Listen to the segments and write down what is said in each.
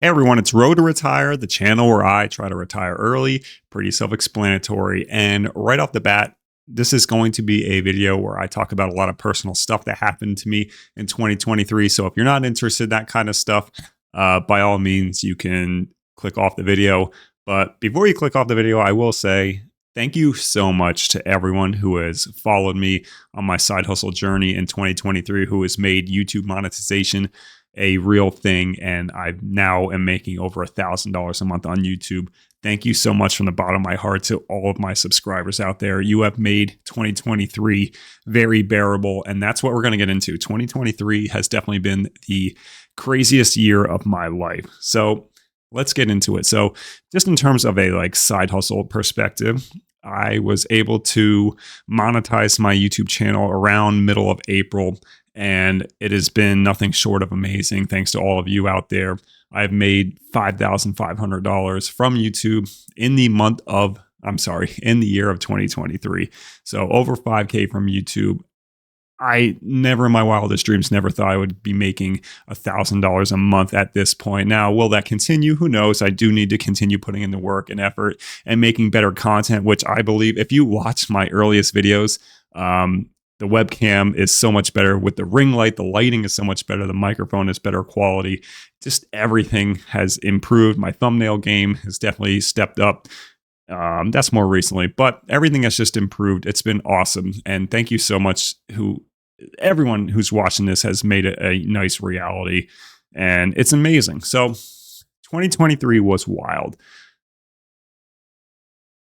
Hey everyone, it's Road to Retire, the channel where I try to retire early, pretty self-explanatory. And right off the bat, this is going to be a video where I talk about a lot of personal stuff that happened to me in 2023. So if you're not interested in that kind of stuff, by all means, you can click off the video. But before you click off the video, I will say thank you so much to everyone who has followed me on my side hustle journey in 2023, who has made YouTube monetization a real thing, and I now am making over $1,000 a month on YouTube. Thank you so much from the bottom of my heart to all of my subscribers out there. You have made 2023 very bearable, and that's what we're going to get into. 2023 has definitely been the craziest year of my life. So let's get into it. So just in terms of a side hustle perspective, I was able to monetize my YouTube channel around middle of April, and it has been nothing short of amazing. Thanks to all of you out there. I've made $5,500 from YouTube in the year of 2023. So over 5K from YouTube. I never in my wildest dreams never thought I would be making $1,000 a month at this point. Now, will that continue? Who knows? I do need to continue putting in the work and effort and making better content, which I believe if you watch my earliest videos, the webcam is so much better with the ring light. The lighting is so much better. The microphone is better quality. Just everything has improved. My thumbnail game has definitely stepped up. That's more recently, but everything has just improved. It's been awesome. And thank you so much everyone who's watching this has made it a nice reality, and it's amazing. So 2023 was wild.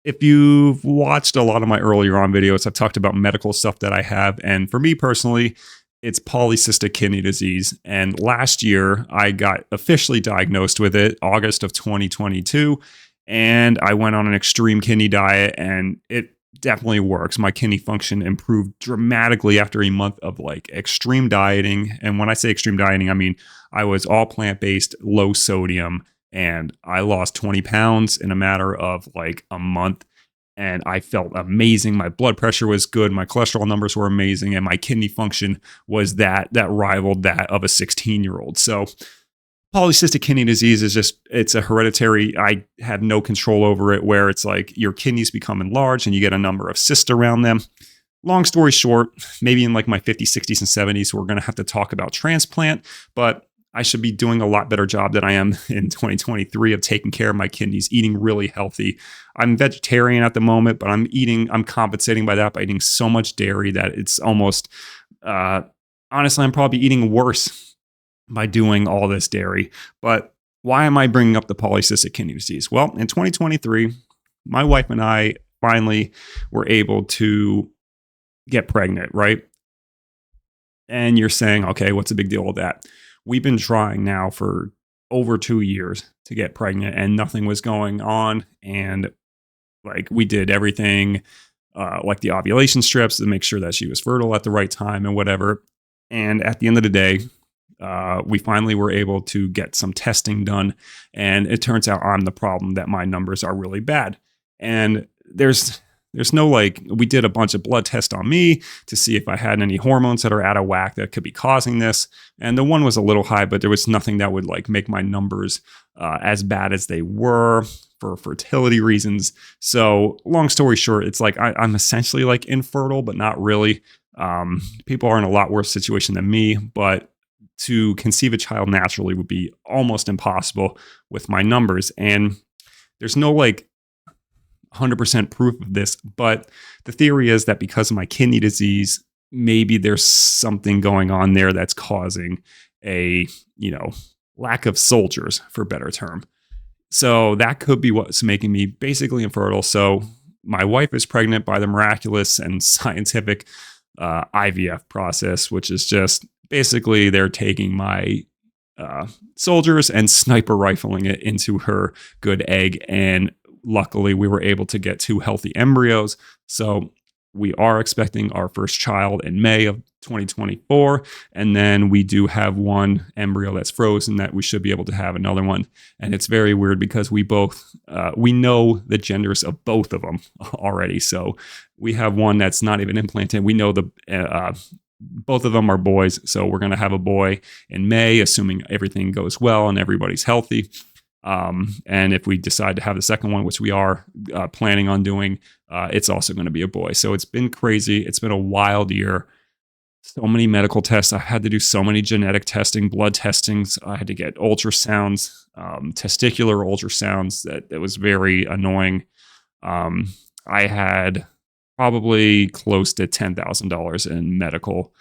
If you've watched a lot of my earlier on videos, I've talked about medical stuff that I have. And for me personally, it's polycystic kidney disease. And last year, I got officially diagnosed with it, August of 2022. And I went on an extreme kidney diet, and it definitely works. My kidney function improved dramatically after a month of extreme dieting. And when I say extreme dieting, I mean, I was all plant-based, low sodium, and I lost 20 pounds in a matter of a month. And I felt amazing. My blood pressure was good. My cholesterol numbers were amazing. And my kidney function was that rivaled that of a 16-year-old. So polycystic kidney disease is it's a hereditary. I have no control over it, where it's your kidneys become enlarged and you get a number of cysts around them. Long story short, maybe in my 50s, 60s, and 70s, we're going to have to talk about transplant, but I should be doing a lot better job than I am in 2023 of taking care of my kidneys, eating really healthy. I'm vegetarian at the moment, but I'm compensating by that by eating so much dairy that it's almost, honestly, I'm probably eating worse by doing all this dairy. But why am I bringing up the polycystic kidney disease? Well, in 2023, my wife and I finally were able to get pregnant, right? And you're saying, okay, what's the big deal with that? We've been trying now for over 2 years to get pregnant, and nothing was going on. And we did everything, the ovulation strips to make sure that she was fertile at the right time and whatever. And at the end of the day, we finally were able to get some testing done. And it turns out I'm the problem, that my numbers are really bad. And there's no we did a bunch of blood tests on me to see if I had any hormones that are out of whack that could be causing this. And the one was a little high, but there was nothing that would make my numbers as bad as they were for fertility reasons. So long story short, it's I'm essentially infertile, but not really. People are in a lot worse situation than me, but to conceive a child naturally would be almost impossible with my numbers. And there's no 100% proof of this, but the theory is that because of my kidney disease, maybe there's something going on there that's causing a, lack of soldiers, for a better term. So that could be what's making me basically infertile. So my wife is pregnant by the miraculous and scientific IVF process, which is just basically they're taking my soldiers and sniper rifling it into her good egg. And luckily, we were able to get 2 healthy embryos. So we are expecting our first child in May of 2024. And then we do have one embryo that's frozen that we should be able to have another one. And it's very weird because we know the genders of both of them already. So we have one that's not even implanted. We know both of them are boys. So we're going to have a boy in May, assuming everything goes well and everybody's healthy. And if we decide to have the second one, which we are planning on doing, it's also going to be a boy. So it's been crazy. It's been a wild year. So many medical tests. I had to do so many genetic testing, blood testings. I had to get ultrasounds, testicular ultrasounds. That was very annoying. I had probably close to $10,000 in medical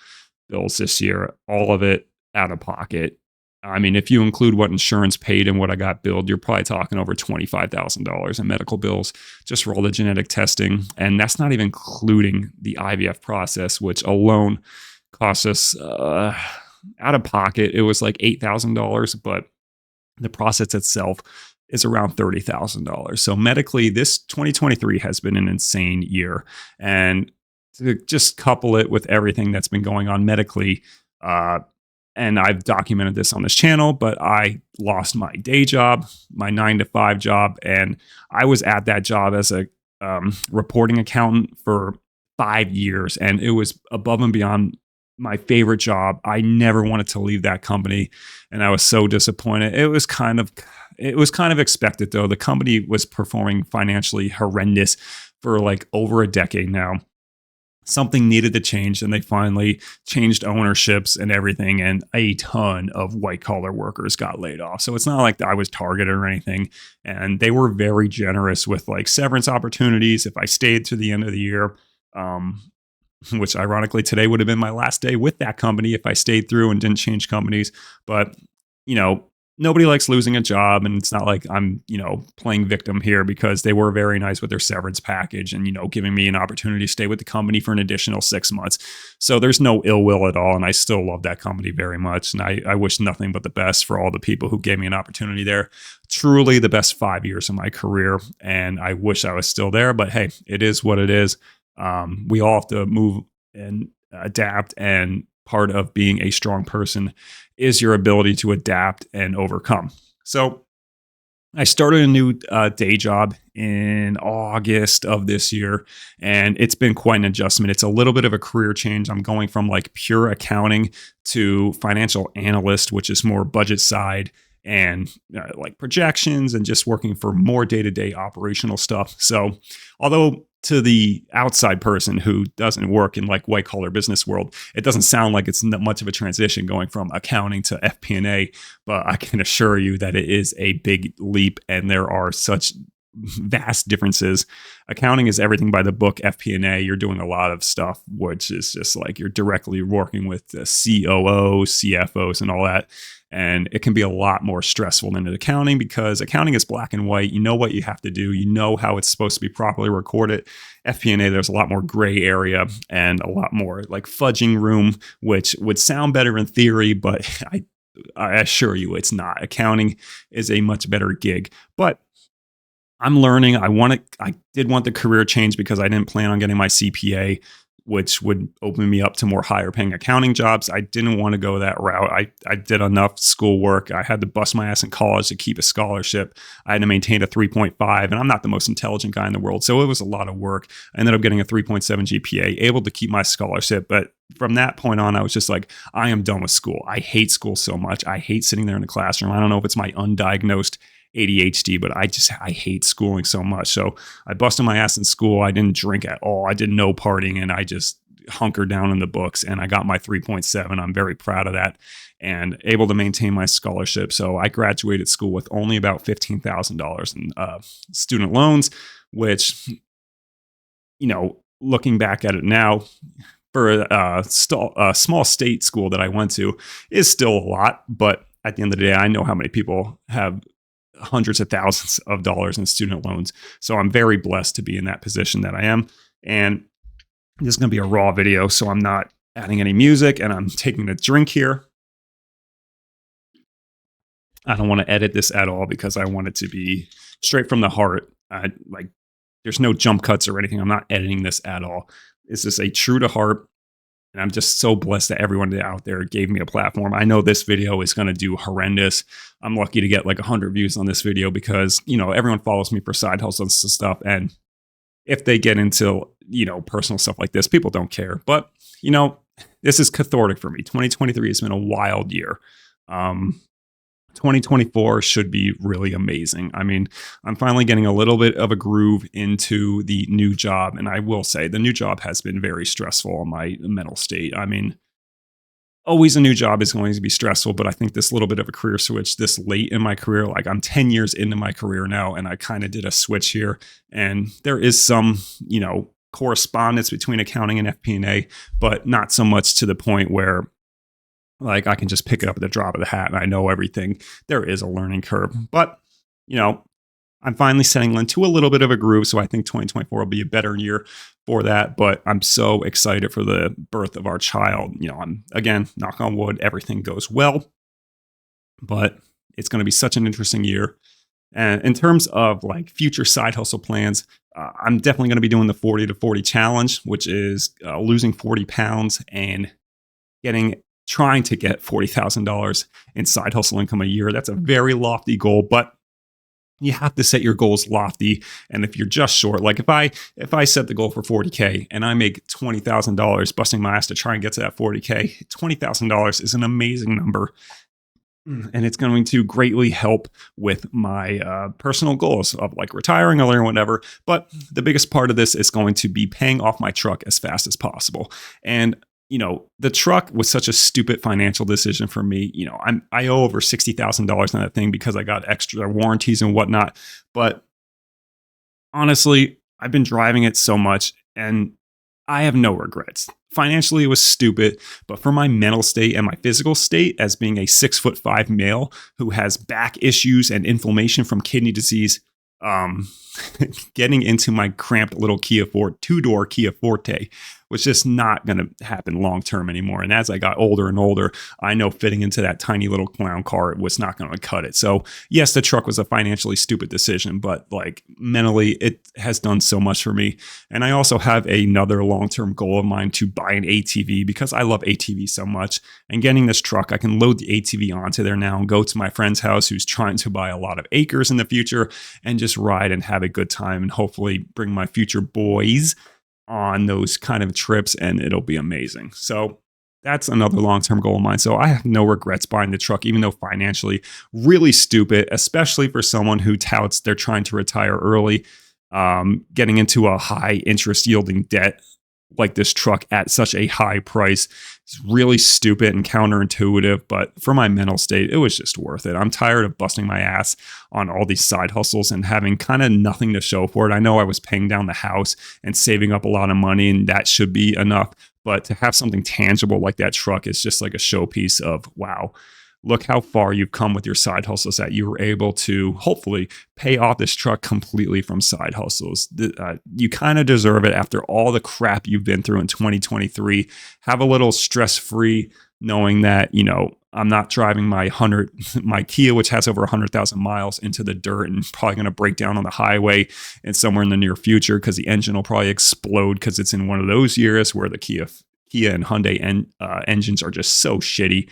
bills this year, all of it out of pocket. I mean, if you include what insurance paid and what I got billed, you're probably talking over $25,000 in medical bills just for all the genetic testing. And that's not even including the IVF process, which alone cost us out of pocket. It was like $8,000, but the process itself is around $30,000. So medically, this 2023 has been an insane year. And to just couple it with everything that's been going on medically, and I've documented this on this channel, but I lost my day job, my 9 to 5 job, and I was at that job as a reporting accountant for 5 years, and it was above and beyond my favorite job. I never wanted to leave that company, and I was so disappointed. It was kind of expected though. The company was performing financially horrendous for like over a decade now. Something needed to change, and they finally changed ownerships and everything, and a ton of white collar workers got laid off. So it's not like I was targeted or anything, and they were very generous with like severance opportunities if I stayed to the end of the year. Which ironically today would have been my last day with that company if I stayed through and didn't change companies. But, nobody likes losing a job. And it's not like I'm, playing victim here, because they were very nice with their severance package and, giving me an opportunity to stay with the company for an additional 6 months. So there's no ill will at all. And I still love that company very much. And I wish nothing but the best for all the people who gave me an opportunity there. Truly the best 5 years of my career. And I wish I was still there, but hey, it is what it is. We all have to move and adapt, and part of being a strong person is your ability to adapt and overcome. So I started a new day job in August of this year, and it's been quite an adjustment. It's a little bit of a career change. I'm going from like pure accounting to financial analyst, which is more budget side and like projections and just working for more day-to-day operational stuff. So although to the outside person who doesn't work in like white collar business world, it doesn't sound like it's much of a transition going from accounting to FP&A, but I can assure you that it is a big leap, and there are such vast differences. Accounting is everything by the book. FP&A, you're doing a lot of stuff, which is just like you're directly working with the COO, CFOs, and all that. And it can be a lot more stressful than accounting, because accounting is black and white. You know what you have to do. You know how it's supposed to be properly recorded. FP&A, there's a lot more gray area and a lot more like fudging room, which would sound better in theory, but I assure you it's not. Accounting is a much better gig. But I'm learning. I did want the career change because I didn't plan on getting my CPA, which would open me up to more higher paying accounting jobs. I didn't want to go that route. I did enough schoolwork. I had to bust my ass in college to keep a scholarship. I had to maintain a 3.5, and I'm not the most intelligent guy in the world, so it was a lot of work. I ended up getting a 3.7 GPA, able to keep my scholarship. But from that point on, I was just like, I am done with school. I hate school so much. I hate sitting there in the classroom. I don't know if it's my undiagnosed ADHD, but I hate schooling so much. So I busted my ass in school. I didn't drink at all. I did no partying, and I just hunkered down in the books, and I got my 3.7. I'm very proud of that, and able to maintain my scholarship. So I graduated school with only about $15,000 in student loans, which, looking back at it now, for a small state school that I went to, is still a lot. But at the end of the day, I know how many people have hundreds of thousands of dollars in student loans. So I'm very blessed to be in that position that I am. And this is going to be a raw video, so I'm not adding any music, and I'm taking a drink here. I don't want to edit this at all because I want it to be straight from the heart. There's no jump cuts or anything. I'm not editing this at all. This is a true to heart. And I'm just so blessed that everyone out there gave me a platform. I know this video is going to do horrendous. I'm lucky to get like 100 views on this video because, everyone follows me for side hustles and stuff. And if they get into, personal stuff like this, people don't care. But, this is cathartic for me. 2023 has been a wild year. 2024 should be really amazing. I mean, I'm finally getting a little bit of a groove into the new job. And I will say the new job has been very stressful on my mental state. I mean, always a new job is going to be stressful, but I think this little bit of a career switch this late in my career, like I'm 10 years into my career now, and I kind of did a switch here. And there is some, correspondence between accounting and FP&A, but not so much to the point where like I can just pick it up at the drop of the hat and I know everything. There is a learning curve, but you know, I'm finally settling into a little bit of a groove. So I think 2024 will be a better year for that. But I'm so excited for the birth of our child. I'm again, knock on wood, everything goes well, but it's going to be such an interesting year. And in terms of like future side hustle plans, I'm definitely going to be doing the 40 to 40 challenge, which is losing 40 pounds and trying to get $40,000 in side hustle income a year. That's a very lofty goal, but you have to set your goals lofty. And if you're just short, like if I set the goal for 40K and I make $20,000 busting my ass to try and get to that 40K, $20,000 is an amazing number. And it's going to greatly help with my personal goals of like retiring or whatever. But the biggest part of this is going to be paying off my truck as fast as possible. And the truck was such a stupid financial decision for me. I owe over $60,000 on that thing because I got extra warranties and whatnot. But honestly, I've been driving it so much and I have no regrets. Financially, it was stupid, but for my mental state and my physical state as being a 6'5" male who has back issues and inflammation from kidney disease, um, getting into my cramped little two-door Kia Forte was just not going to happen long term anymore. And as I got older and older, I know fitting into that tiny little clown car was not going to cut it. So yes, the truck was a financially stupid decision, but like mentally, it has done so much for me. And I also have another long-term goal of mine to buy an ATV because I love ATV so much. And getting this truck, I can load the ATV onto there now and go to my friend's house who's trying to buy a lot of acres in the future and just ride and have a good time and hopefully bring my future boys on those kind of trips, and it'll be amazing. So that's another long-term goal of mine. So I have no regrets buying the truck, even though financially really stupid, especially for someone who touts they're trying to retire early, getting into a high interest yielding debt like this truck at such a high price. It's really stupid and counterintuitive, but for my mental state, it was just worth it. I'm tired of busting my ass on all these side hustles and having kind of nothing to show for it. I know I was paying down the house and saving up a lot of money, and that should be enough. But to have something tangible like that truck is just like a showpiece of, wow, look how far you've come with your side hustles that you were able to hopefully pay off this truck completely from side hustles. You kind of deserve it after all the crap you've been through in 2023. Have a little stress-free knowing that, I'm not driving my Kia, which has over 100,000 miles, into the dirt and probably going to break down on the highway and somewhere in the near future because the engine will probably explode because it's in one of those years where the Kia and Hyundai engines are just so shitty.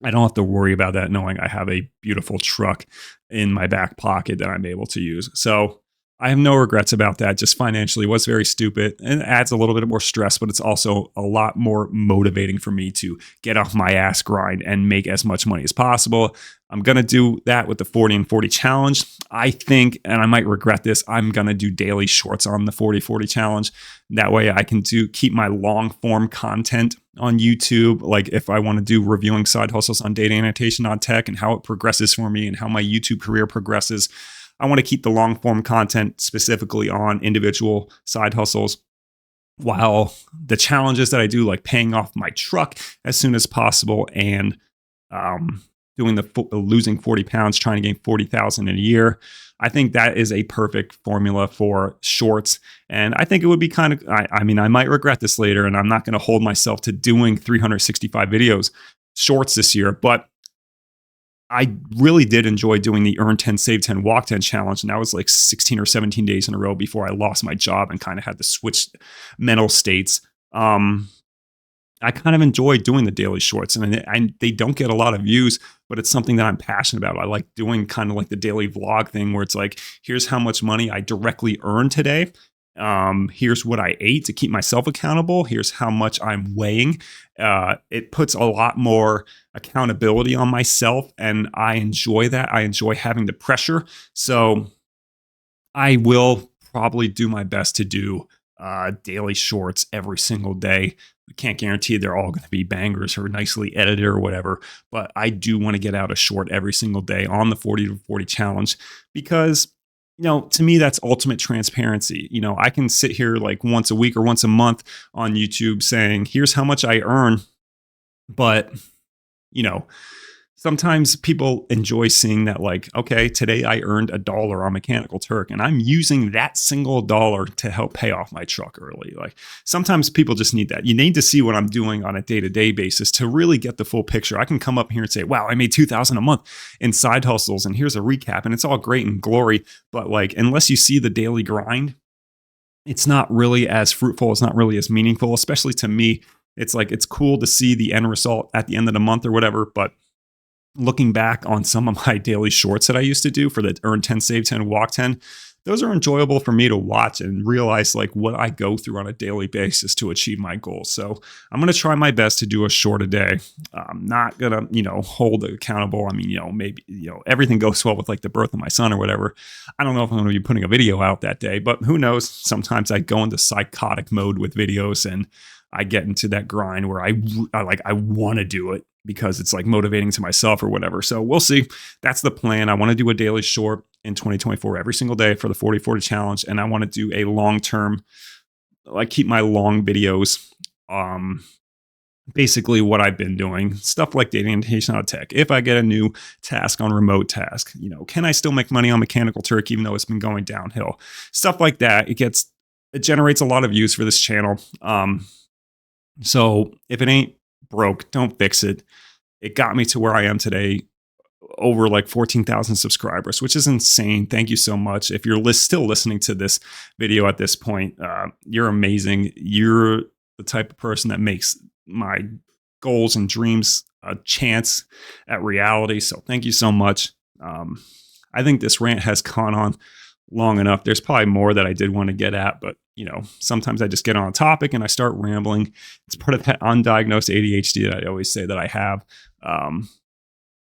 I don't have to worry about that knowing I have a beautiful truck in my back pocket that I'm able to use. So I have no regrets about that. Just financially was very stupid and it adds a little bit more stress, but it's also a lot more motivating for me to get off my ass grind and make as much money as possible. I'm going to do that with the 40 and 40 challenge. I think, and I might regret this, I'm going to do daily shorts on the 40/40 challenge. That way I can keep my long form content on YouTube. Like if I want to do reviewing side hustles on dataannotation.tech and how it progresses for me and how my YouTube career progresses, I want to keep the long form content specifically on individual side hustles, while the challenges that I do, like paying off my truck as soon as possible and doing losing 40 pounds, trying to gain 40,000 in a year. I think that is a perfect formula for shorts. And I think it would be kind of, I mean, I might regret this later and I'm not going to hold myself to doing 365 videos shorts this year, but I really did enjoy doing the earn 10, save 10, walk 10 challenge. And that was like 16 or 17 days in a row before I lost my job and kind of had to switch mental states. I kind of enjoy doing the daily shorts and they don't get a lot of views, but it's something that I'm passionate about. I like doing kind of like the daily vlog thing where it's like, here's how much money I directly earned today. Here's what I ate to keep myself accountable. Here's how much I'm weighing. It puts a lot more accountability on myself, and I enjoy that. I enjoy having the pressure. So I will probably do my best to do daily shorts every single day. I can't guarantee they're all going to be bangers or nicely edited or whatever, but I do want to get out a short every single day on the 40 to 40 challenge because, to me, that's ultimate transparency. I can sit here like once a week or once a month on YouTube saying, here's how much I earn, but, you know, sometimes people enjoy seeing that, like, okay, today I earned $1 on Mechanical Turk, and I'm using that single dollar to help pay off my truck early. Like, sometimes people just need that. You need to see what I'm doing on a day-to-day basis to really get the full picture. I can come up here and say, wow, I made $2,000 a month in side hustles, and here's a recap, and it's all great and glory. But like, unless you see the daily grind, it's not really as fruitful. It's not really as meaningful, especially to me. It's like, it's cool to see the end result at the end of the month or whatever, but looking back on some of my daily shorts that I used to do for the earn 10, save 10, walk 10, those are enjoyable for me to watch and realize like what I go through on a daily basis to achieve my goals. So I'm going to try my best to do a short a day. I'm not going to, hold it accountable. I mean, maybe, everything goes well with like the birth of my son or whatever. I don't know if I'm going to be putting a video out that day, but who knows? Sometimes I go into psychotic mode with videos and I get into that grind where I want to do it because it's like motivating to myself or whatever. So we'll see. That's the plan. I want to do a daily short in 2024 every single day for the 40/40 challenge. And I want to do a long-term, like keep my long videos, basically what I've been doing, stuff like dataannotation.tech. If I get a new task on remote task, can I still make money on Mechanical Turk even though it's been going downhill? Stuff like that. It generates a lot of views for this channel. So if it ain't broke, don't fix it. It got me to where I am today, over like 14,000 subscribers, which is insane. Thank you so much. If you're still listening to this video at this point, you're amazing. You're the type of person that makes my goals and dreams a chance at reality. So thank you so much. I think this rant has gone on long enough. There's probably more that I did want to get at, but sometimes I just get on a topic and I start rambling. It's part of that undiagnosed ADHD that I always say that I have.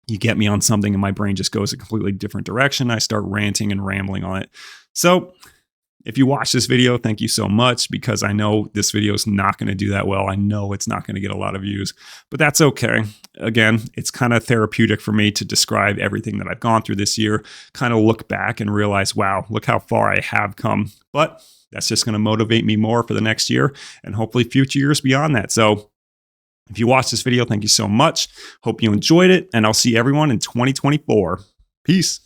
You get me on something and my brain just goes a completely different direction. I start ranting and rambling on it. So if you watch this video, thank you so much, because I know this video is not going to do that well. I know it's not going to get a lot of views, but that's okay. Again, it's kind of therapeutic for me to describe everything that I've gone through this year, kind of look back and realize, wow, look how far I have come. But that's just going to motivate me more for the next year and hopefully future years beyond that. So if you watched this video, thank you so much. Hope you enjoyed it, and I'll see everyone in 2024. Peace.